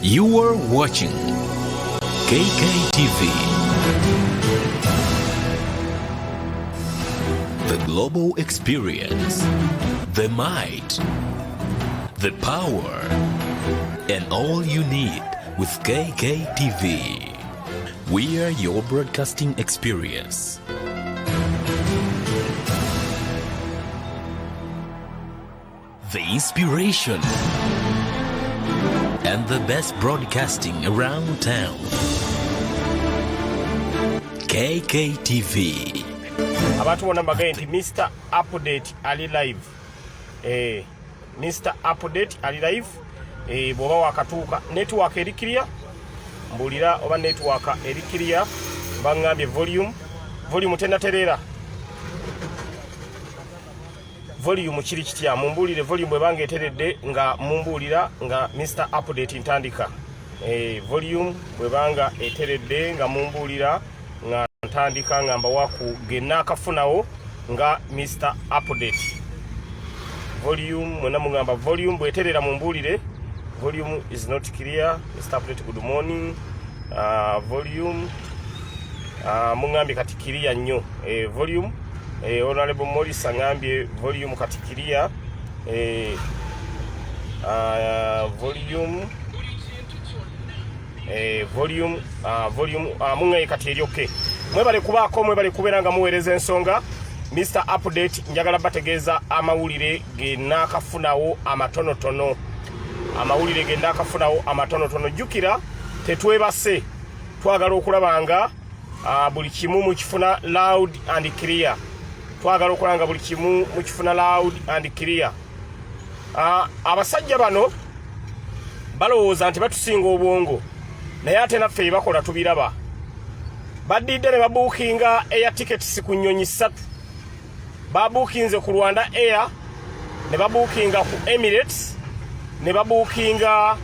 You are watching KKTV, the global experience, the might, the power, and all you need with KKTV. We are your broadcasting experience. The inspiration and the best broadcasting around town. KKTV. Abantu wona mbagaye nti Mr. Update ali live. Mr. Update ali live. Bwoba wakatuuka network eri clear. Mbulira oba network eri clear. Bangambye volume tenaterera. Volume kiri kitya mumbulire volume bwe bange eteredde nga mumbulira nga Mr. Update ntandika. Volume bwe banga eteredde nga mumbulira nga ntandika ngamba waku gena akafunawo nga Mr. Update. Volume mwena mugamba volume bwe eterera mumbulire. Volume is not clear. Mr. Update, good morning. Volume mungambi kati clear nnyo. Volume Honorable Morris angambye volume kati clear. Volume mungaye kati eri okay. Mwebale kubaako mwebale kuberanga muwereza ensonga. Mr. Update njagala bategeeza amawulire genakafunawo amatonotono. Amawulire genakafunawo amatonotono. Jukira tetwebase twagala okulabanga buli kimu mukifuna loud and clear. Twagala okulanga buli kimu mukifuna loud and clear. Abasajja bano balowooza nti batusinga obwongo naye ate naffe bakola tubiraba. Badidde ne babuukinga air tickets ku nnyonyi 3. Babuukinze ku Rwanda Air, ne babuukinga ku Emirates, ne babuukinga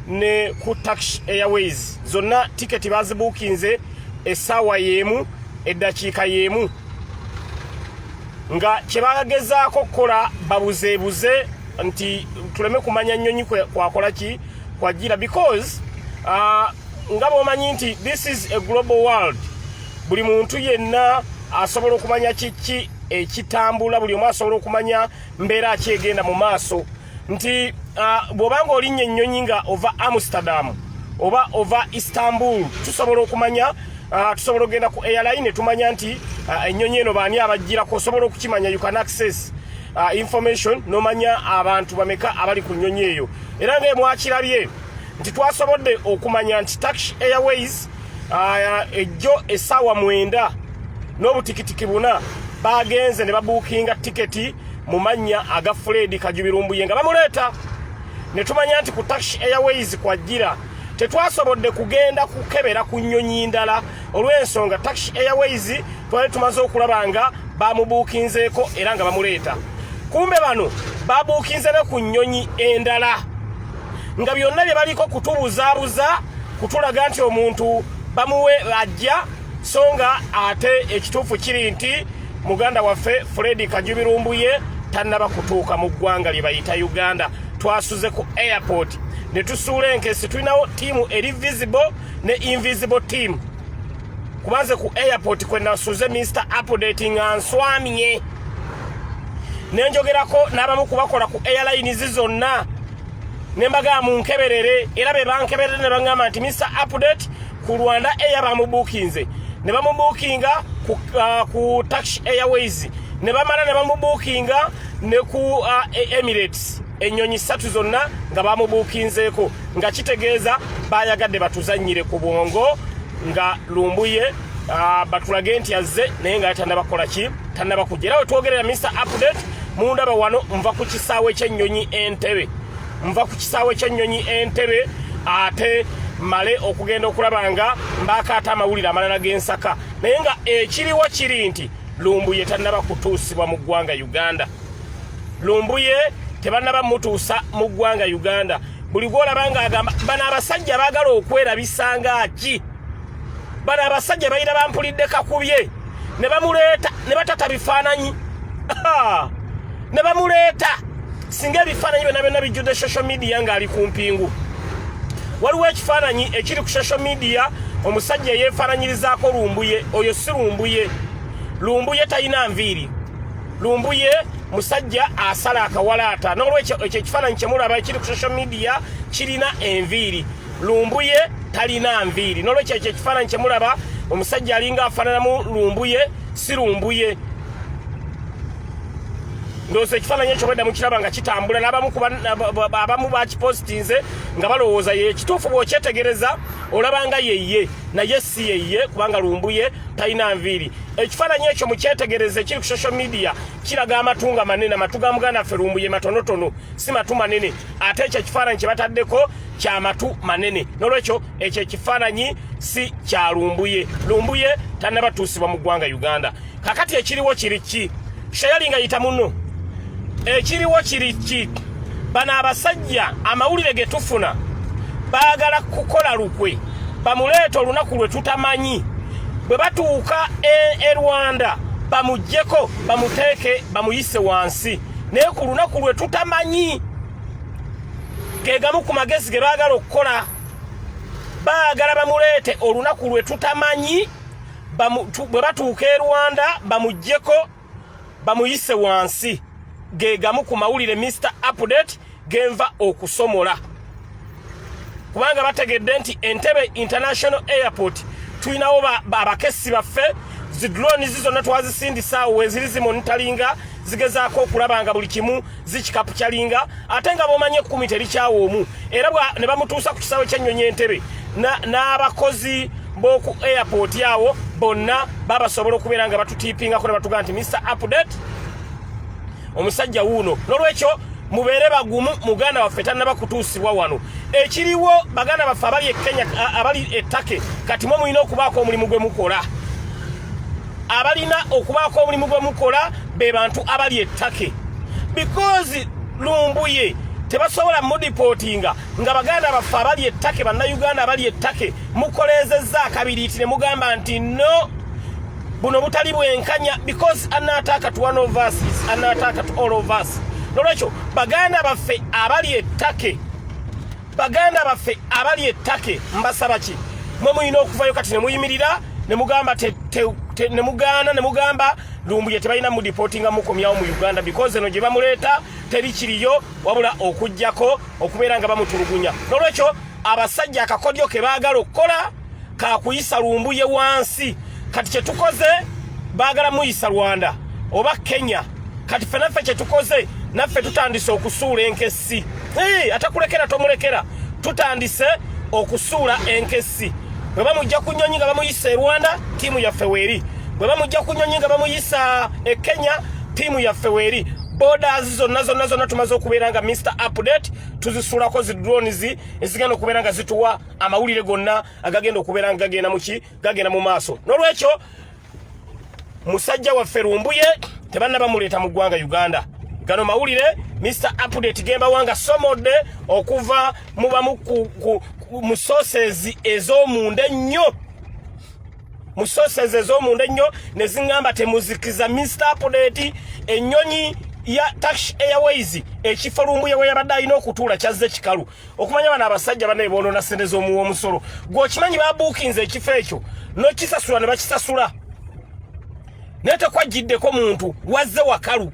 ne ku Turkish Airways. Zonna ticket bazibuukinze essaawa yemu eddakiika yemu. Nga kyebagagezaako kukola babuzeebuze nti tuleme kumanya nnyonyi kwakola ki kwagira, because nga bw'omanyi nti this is a global world. Buli muntu yenna asobola okumanya kiki ekitambula, buli omu asobola okumanya mbeera ki egenda mu maaso. Nti bw'obanga olinnye ennyonyi nga ova Amsterdam oba ova Istanbul, tusobola okumanya, tusobola ogenda ku airline tumanya nti ennyonyi eno baani abagirako, osobola okukimanya. You can access information nomanya abantu bameka abali ku nnyonyi eyo. Era nga mwakirabye nti twasobodde okumanya nti Turkish Airways ejjo essaawa 9 n'obutikitiki 4 bagenze ne babuukinga tiketi mu mannya aga Fred Kajubirumbuye nga bamuleeta. Ne tumanya nti ku Turkish Airways kwagira tetwasobodde kugenda kukebera ku nnyonyi ndala olw'ensonga Turkish Airways twali tumaze okulabanga bamubuukinzeeko era nga bamuleeta. Kumbe bano babuukinze ne ku nnyonyi endala nga byonna bye baliko kutubuzaabuza kutulaga nti omuntu bamuwe ajja, so nga ate ekituufu kiri nti muganda waffe Fred Kajubirumbuye tannaba kutuuka mu ggwanga lye bayita Uganda. Twasuze ku airport ne tusuula enkesi. Tulinawo tiimu eri visible ne invisible team. Kubanze ku airport kwe nasuze Mr. Update nga nswamye. Nenjogerako n'abamu kubakola ku airlines zonna. Nembaga munkeberere era be bankeberere ne bangamba nti Mr. Update ku Rwanda Air bamubuukinze. Ne bamubuukinga ku Turkish Airways. Ne bamala ne bamubuukinga ne ku Emirates. Ennyonyi 3 zonna nga bamubuukinzeeko, nga kitegeeza bayagadde batuzannyire ku bwongo nga Lumbuye batulage nti azze naye nga tannaba kola ki, tannaba kujja. Era we twogerera Mr. Update mundaba wano nva ku kisaawe ky'ennyonyi Entebbe. Nva ku kisaawe ky'ennyonyi Entebbe ate male okugenda okulabanga mbaakaata amawulire amalala g'ensaka. Naye nga ekiriwo kiri nti Lumbuye tannaba kutuusibwa mu ggwanga Uganda. Lumbuye tebannaba mutuusa mu ggwanga Uganda. Buli gw'olabanga agamba bano abasajja baagala okwerabisanga ki. Bano abasajja bayina bampulidde kakubye ne bamuleeta ne batata bifaananyi. Ne bamuleeta singa ebifaananyi byonna byonna bijjudde social media ng'ali ku mpingu. waliwo ekifaananyi ekiri ku social media omusajja yeefaananyirizaako Lumbuye. Oyo si Lumbuye. Lumbuye talina nviiri. Lumbuye musajja asala akawalaata. N'olwekyo ekyo ekifaananyi kye mulaba ekiri ku social media kirina enviiri. Lumbuye talina nviiri. N'olwekyo ekyo ekifaananyi kye mulaba omusajja alinga afaananamu Lumbuye si Lumbuye. Ndowooza ekifaananyi ekyo bwedda mukiraba nga kitambula n'abamu bakipositinze nga balowooza ye ekituufu bw'okyetegereza olaba nga yeye naye si yeye kubanga Lumbuye talina nviiri. Ekifaananyi ekyo mukyetegereze ekiri ku social media kiraga amatu nga manene. Amatu ga muganda ffe Lumbuye matonotono si matu manene ate ekyo ekifaananyi kye bataddeko kya matu manene. N'olwekyo ekyo ekifaananyi si kya Lumbuye. Lumbuye tannabatuusibwa mu ggwanga Uganda. Kakati ekiriwo kiri ki? Shayali nga yita muno. Ekiriwo kiri ki? Bano abasajja amawulire ge tufuna baagala kukola lukwe bamuleeta olunaku lwe tutamanyi. Bwe batuuka e Rwanda bamuggyeko bamuteeke bamuyise wansi naye ku lunaku lwe tutamanyi. Ge gamu ku magezi ge baagala okukola. Baagala bamuleete olunaku lwe tutamanyi bwe batuuka e Rwanda bamuggyeko bamuyise wansi. Ge gamu ku mawulire Mr. Update genva okusomola. Kubanga bategedde nti Entebbe International Airport tulinawo abakessi baffe zidrone zizonna twazisindisa awo eziri zimonitalinga zigezaako okulaba nga buli kimu zikikapukyalinga ate nga boomanye 10 terikyawo omu. Era ne bamutuusa ku kisaawe ky'ennyonyi Entebbe n'abakozi b'oku airport awo bonna babasobola okubeera nga batutiipingako ne batugaa nti Mr. Update omusajja wuuno. N'olwekyo mubeere bagumu muganda waffe tannaba kutuusibwa wano. Ekiriwo baganda baffe abali e Kenya abali ettake kati mwe mulina okubaako omulimu gwe mukola. Abalina okubaako omulimu gwe mukola be bantu abali ettake. Because Lumbuye tebasobola mudipotinga nga baganda baffe abali ettake bannayuganda abali ettake mukoleezezza akabiriiti ne mugamba nti no buno butali bwenkanya because anaataka to one of us is anaataka to all of us. N'olwekyo baganda baffe abali ettake mbasaba ki mwe mulina okuvayo kati ne muyimirira ne mugamba ne mugamba Lumbuye tebalina mudipotinga mukomyawo mu Uganda because eno gye bamuleeta teri kiriyo wabula okujjako okubeera nga bamutulugunya. N'olwekyo abasajja akakodyo ke baagala okukola kakuyisa Lumbuye wansi. Kati kye tukoze baagala muyisa Rwanda oba Kenya. Kati ffe naffe kye tukoze naffe tutandise okusuula enkessi. Atakulekera tomulekera. Tutandise okusuula enkessi. Bwe bamujja ku nnyonyi nga bamuyisa e Rwanda tiimu yaffe weeri. Bwe bamujja ku nnyonyi nga bamuyisa e Kenya tiimu yaffe weeri. Borders zonna tumaze okubeera nga Mr. Update tuzisuulako zi drones ezigenda okubeera nga zituwa amawulire gonna agagenda okubeera nga gagenda mu maaso. N'olwekyo musajja waffe Lumbuye tebanna bamuleeta mu ggwanga Uganda. Gano mawulire Mr. Update gemba wanga somodde okuva mu sources ez'omunda ennyo. Mu sources ez'omunda ennyo ne zingamba temuzikiza Mr. Update ennyonyi ya Turkish Airways ekifo Lumbuye we yabadde alina okutuula kyazze kikalu. Okumanya bano abasajja bane boonona ssente z'omuwoomusolo. Gw'okimanyi babuukinze ekifo ekyo n'okisasula ne bakisasula. Naye tekwajjiddeko muntu wazze wakalu.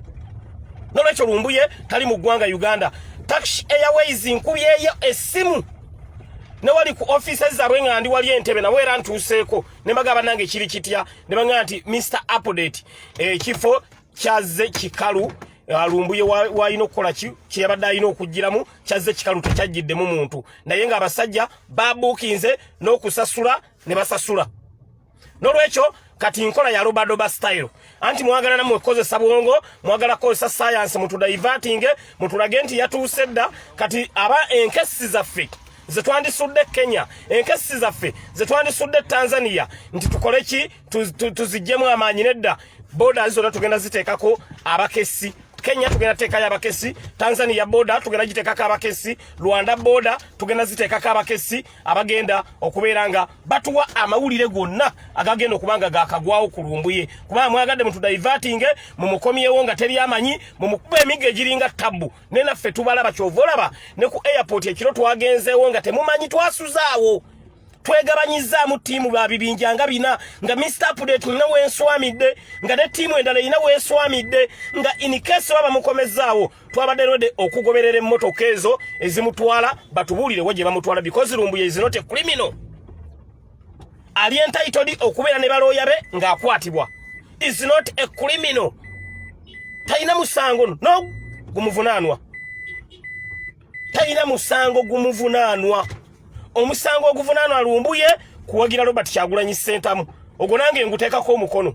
N'olwekyo Lumbuye tali mu ggwanga Uganda. Turkish Airways nkubyeyo essimu ne wali ku offices zaabwe nga ndi wali Entebbe nawe era ntuuseeko ne mbagamba nange kiri kitya ne bangamba nti Mr. Update ekifo kyazze kikalu. Lumbuye wayina okukola kye yabadde alina okugiramu kyazze kikalu tekyajjiddemu muntu. Naye nga abasajja babuukinze n'okusasula ne basasula. N'olwekyo kati nkola ya Rubadoba style. Anti mwagala namwe kozesa bwongo, mwagala kozesa science mutudiverting, mutulage nti yatuuse dda kati aba enkessi zaffe ze twandisudde Kenya, enkessi zaffe ze twandisudde Tanzania nti tukole ki tuzijjemu amaanyi nedda. Borders zonna tugenda ziteekako abakessi Kenya tugenda teka abakesi, Tanzania border tugenda giteka abakesi, Rwanda border tugenda ziteka abakesi abagenda okuberanga batuwa amawulire gonna agagenda okubanga gakagwawo kulumbuye kuba mwagadde mutu diverting mu mukomyewo nga teri amanyi mu mukube emige giringa tabu nena ffe tubalaba kyovolaba ne ku airport ekiro twagenzeewo nga temumanyi twasuzaawo twegabanyiza mu timu babibinja nga bina nga Mr. Update na wenswamidde nga ne timu endala ina wenswamidde nga in case baba mukomezaawo twabadde rode okugoberera emmotoka ezo ezimutwala batubulire waje bamutwala because Lumbuye is not a criminal ali entitled okubeera ne baloya be nga akwatibwa is not a criminal taina musango no gumuvunanwa taina musango gumuvunanwa omusango oguvunanwa Lumbuye kuwagira Robert Kyagulanyi Ssentamu ogwo nange nguteekako omukono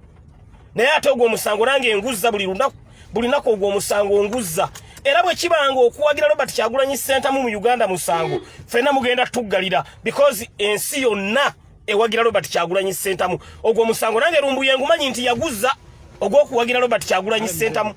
naye ate ogwo omusango nange nguzza buli nako ogwo omusango nguzza era bwe kibanga okuwagira Robert Kyagulanyi Ssentamu mu Uganda musango ffenna mugenda tuggalira because ensi yonna ewagira Robert Kyagulanyi Ssentamu ogwo omusango nange Lumbuye ngumanyi nti yaguzza ogw'okuwagira Robert Kyagulanyi Ssentamu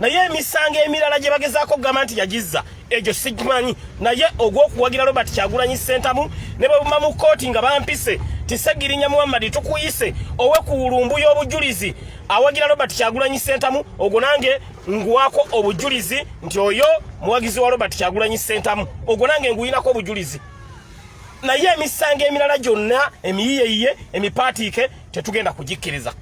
naye emisango emirala gye bagezaako gamba nti yagizza egyo sigimanyi naye ogw'okuwagira Robert Kyagulanyi Ssentamu ne bwe mu kooti nga bampise Tisegirinya Muhammad tukuyise owe ku Lumbuye obujulizi awagira Robert Kyagulanyi Ssentamu ogwo nange nguwako obujulizi nti oyo muwagizi wa Robert Kyagulanyi Ssentamu ogwo nange nguyinako obujulizi naye emisango emirala gyonna emiyiyeyiye emipatiike tetugenda kugikkiriza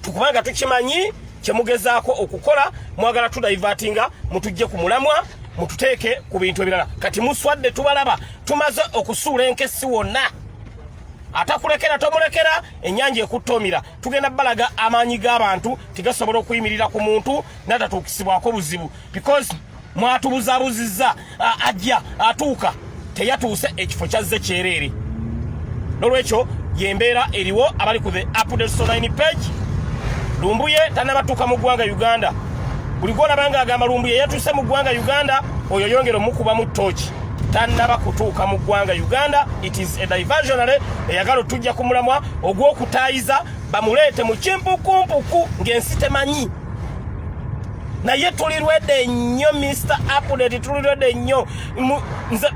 tukubanga tukimanyi kyemugezaako okukola mwagala tudaivatinga mutujje ku mulamwa mututeeke ku bintu ebirala kati muswadde tubalaba tumaze okusuula enkesi wonna atakulekera tomulekera ennyanja ekuttomira tugenda balaga amaanyi g'abantu tigasobola okuyimirira ku muntu n'atatuukisibwako buzibu because mwatubuzabuzizza ajja atuuka teyatuuse ekifo kyazze kyereere n'olwekyo yembeera eriwo abali ku the updates online page Lumbuye tanabatuuka mu ggwanga Uganda buli gwolabanga agamba Lumbuye yatuuse mu ggwanga Uganda oyo yongera omukuba mu ttooki tanaba kutuuka mu ggwanga Uganda it is a diversionary eyagala tujja ku mulamwa ogw'okutaayiza bamuleete mu kimpukumpuku ng'ensi temanyi naye tulirwedde nnyo Mr. Update tulirwedde nnyo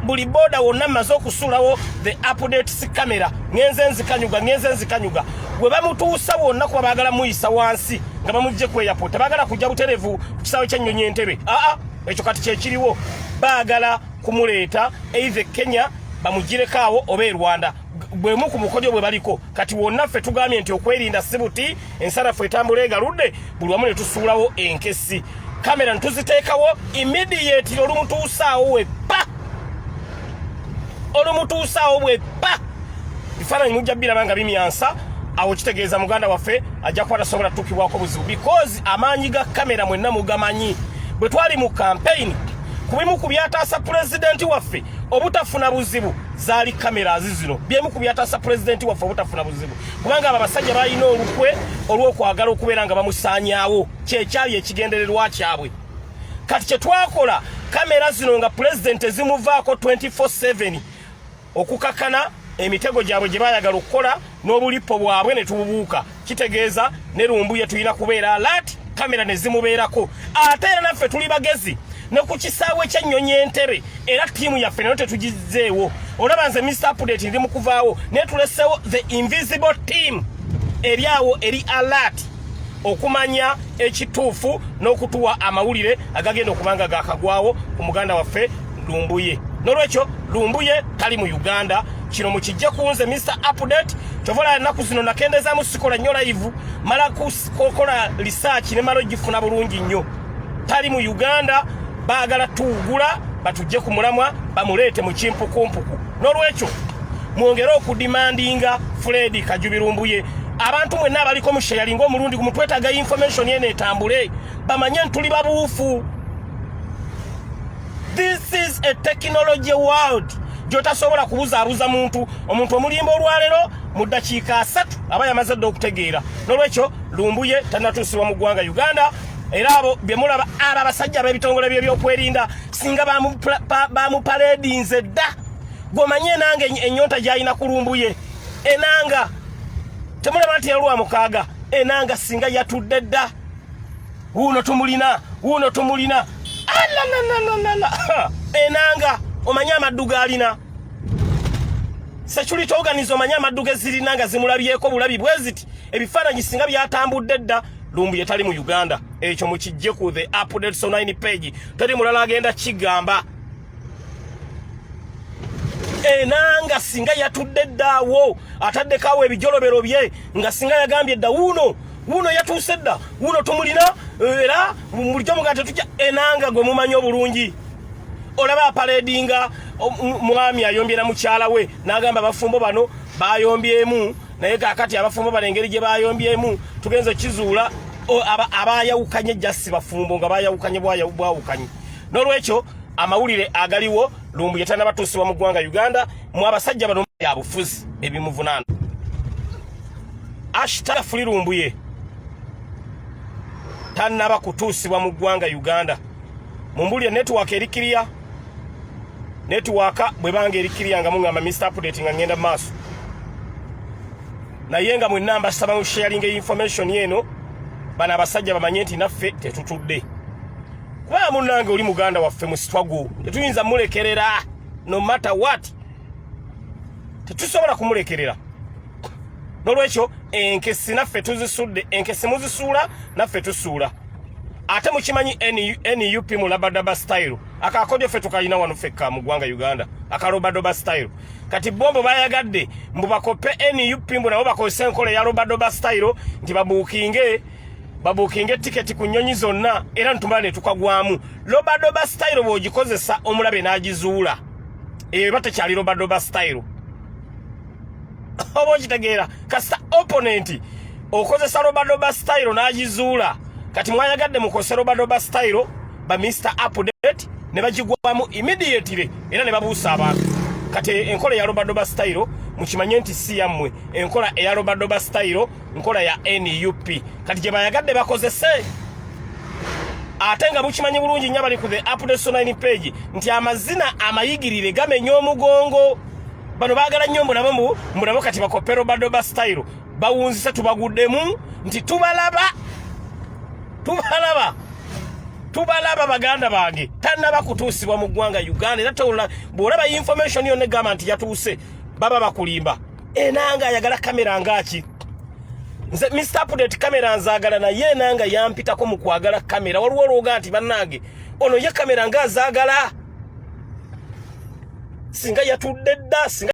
buli boda wonna maze okusuulawo the updates camera ngenze nzikanyuga bwe bamutuusa wonna kuba baagala muyisa wansi nga bamugje ku airport baagala kujja buterevu ku kisaawe ky'ennyonyi Entebbe ekyo kati kyekiriwo baagala kumuleeta either Kenya bamugireko oba e Rwanda bwemu ku mukodyo bwe baliko kati wonna ffe tugambye nti okwerinda sibuti ensanafu etambula egaludde buli wamu ne tusuulawo enkesi kamera ntuziteekawo immediate olumutuusaawo weppa bifaananyi mujja birabanga bimyansa awo kitegeeza muganda waffe ajja kuba tasobola tutukibwako buzibu because amaanyi ga kamera mwenna mugamanyi bwe twali mu campaign kubimu ku byataasa pulezidenti waffe obutafuna buzibu zaali kamera zino byemu ku byataasa pulezidenti waffe obutafuna buzibu kubanga abo abasajja balina olukwe olw'okwagala okubeera nga bamusaanyaawo kyekyali ekigendererwa kyabwe kati kye twakola kamera zino nga pulezidenti ezimuvaako 24/7 okukakana emitego gyabwe gye baayagala okukola n'obulipo bwabwe ne tububuuka kitegeeza ne Lumbuye tulina kubeera alert kamera ne zimubeerako ate era naffe tuli bagezi ne ku kisaawe ky'ennyonyi Entebbe era tiimu yaffe nayo tetugizeewo olaba nze Mr. Update ndi mu kuvaawo naye tuleseewo the invisible team eri awo eri alert okumanya ekituufu n'okutuwa amawulire agagenda okubanga gakagwawo ku muganda waffe Lumbuye n'olwekyo Lumbuye tali mu Uganda kino mukijje kunze Mr. Update kyovola ennaku zino nakendezaamu sikola nnyo live mala kukola research ne mala ogifuna bulungi nnyo tali mu Uganda baagala tuugula batujje ku mulamwa bamuleete mu kimpukumpuku n'olwekyo mwongere okudimandinga Fred Kajubi Lumbuye abantu mwenna abaliko mu sharing ng'omulundi gumutwetaga information yene etambule bamanye ntuli babuufu. This is a technology world. Jotasobola kubuzaabuza omuntu omulimba olwalero mu ddakiika 3 aba yamaze dda okutegeera n'olwekyo Lumbuye tannatuusibwa mu ggwanga Uganda era abo bye mulaba abasajja ab'ebitongole by'ebyokwerinda singa bamupaledinze dda gomanye nange ennyonta gy'alina ku Lumbuye enanga temulaba nti yalwa mukaaga enanga singa yatudde dda uno tumulina enanga omanya amadduga alina Security organizo omanya amadduga zirinanga zimulabyeko bulabi bweziti ebifaananyi singa byatambudde dda Lumbuye tali mu Uganda ekyo mukijje ku the updates online page tali mulala agenda kigamba enanga singa yatudde ddawo ataddekawo ebijolobero bye nga singa yagambye dda wuno yatuuse dda wuno tumulina era bulijjo mugante tujja enanga gwe mumanyi obulungi olaba aparedinga mwami ayombye na mukyala we n'agamba abafumbo bano bayombyemu naye kakati abafumbo bano engeri gye bayombyemu tugenze kizuula abayawukanye jasi bafumbo nga bayawukanye bwawukanye n'olwekyo amawulire agaliwo Lumbuye tannaba batuusibwa mu ggwanga Uganda mu abasajja bano ya bufuzi ebimuvunaana hashtag Free Lumbuye tannaba kutuusibwa mu ggwanga Uganda mumbulire network erikiriya network bwe bange erikiriya nga mungamba Mr. Update nga ngenda maaso naye nga mwenna mbasaba mu sharing information yeno bana abasajja bamanye nti naffe tetutudde kuba munnange oli muganda waffe mu struggle tetuyinza mulekerera no matter what tetusobola kumulekerera n'olwekyo enkesi naffe tuzisudde enkesi muzisuula naffe tusuula ate mukimanyi NUP mu labadaba style akakodyo ffe tukalina wano fekka mu ggwanga Uganda akalobadaba style kati bombo bayagadde mbu bakope NUP mbu nabo bakozesa enkola ya lobadoba style nti babukinge tiketi ku nnyonyi zonna era ntumane tukagwamu lobadoba style bw'ogikozesa omulabe n'agizuula eyo batakyali lobadoba style oba okitegeera kasita opponent okozesa lobadoba style n'agizuula kati mwayagadde mukozesa lobadoba style ba Mr. Update ne bagigwamu immediately era ne babuusa abantu kati enkola ya lobadoba style mukimanye nti si yammwe enkola eya lobadoba style nkola ya NUP kati gye bayagadde bakozese ate nga mukimanyi bulungi nnyo bali ku the updates online page nti amazina amayigirire gamenya omugongo bano baagala nnyo mbunabo kati bakope lobadoba style bawunzise tubaguddemu nti tubalaba baganda bange tannaba kutuusibwa mu ggwanga Uganda era tola bw'olaba information yonna egamba nti yatuuse baba bakulimba enanga ayagala kamera ngaki nze Mr. Update kamera nzaagala naye enanga yampitako mu kwagala kamera waliwo olwoga nti bannange ono ye kamera ngaazaagala singa yatudde dda singa